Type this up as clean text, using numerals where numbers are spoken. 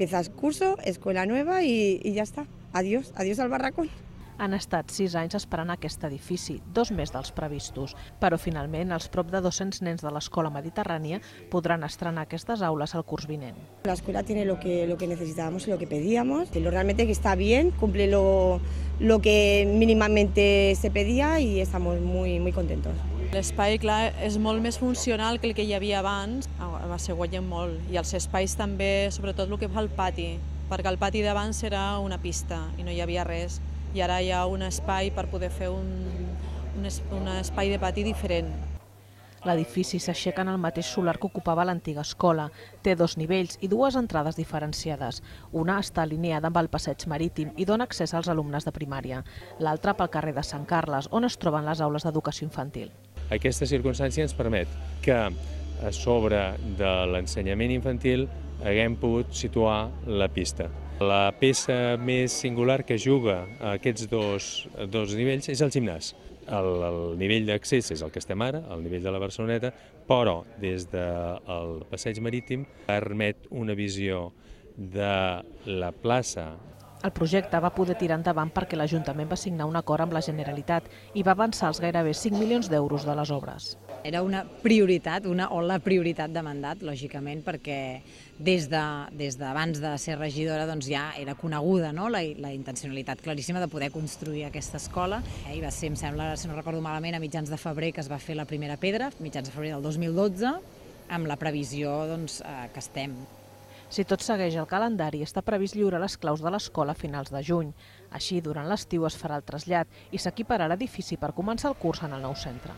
Empiezas curso, escuela nueva y ya está. Adiós, adiós al barracón. Han estat 6 anys esperant aquest edifici, 2 més dels previstos, però finalment els prop de 200 nens de l'Escola Mediterrània podran estrenar aquestes aules el curs vinent. La escuela tiene lo que necesitábamos y lo que pedíamos. Realmente que está bien, cumple lo que mínimamente se pedía y estamos muy contentos. L'espai, clar, és molt més funcional que el que hi havia abans, se guanya molt. I els espais també, sobretot el que fa el pati, perquè el pati d'abans era una pista i no hi havia res. I ara hi ha un espai per poder fer un espai de pati diferent. L'edifici s'aixeca en el mateix solar que ocupava l'antiga escola. Té 2 nivells i 2 entrades diferenciades. Una està alineada amb el passeig marítim i dona accés als alumnes de primària. L'altra pel carrer de Sant Carles, on es troben les aules d'educació infantil. Aquesta circumstància ens permet que a sobre de l'ensenyament infantil haguem pogut situar la pista. La peça més singular que juga a aquests dos nivells és el gimnàs. El nivell d'accés és el que estem ara, el nivell de la Barceloneta, però des del passeig marítim permet una visió de la plaça. El projecte va poder tirar endavant perquè l'Ajuntament va signar un acord amb la Generalitat i va avançar els gairebé 5 milions d'euros de les obres. Era una prioritat, la prioritat de mandat, lògicament, perquè des d'abans de ser regidora ja era coneguda la intencionalitat claríssima de poder construir aquesta escola. I va ser, em sembla, si no recordo malament, a mitjans de febrer que es va fer la primera pedra, mitjans de febrer del 2012, amb la previsió que estem. Si tot segueix el calendari, està previst lliurar les claus de l'escola a finals de juny. Així, durant l'estiu es farà el trasllat i s'equiparà l'edifici per començar el curs en el nou centre.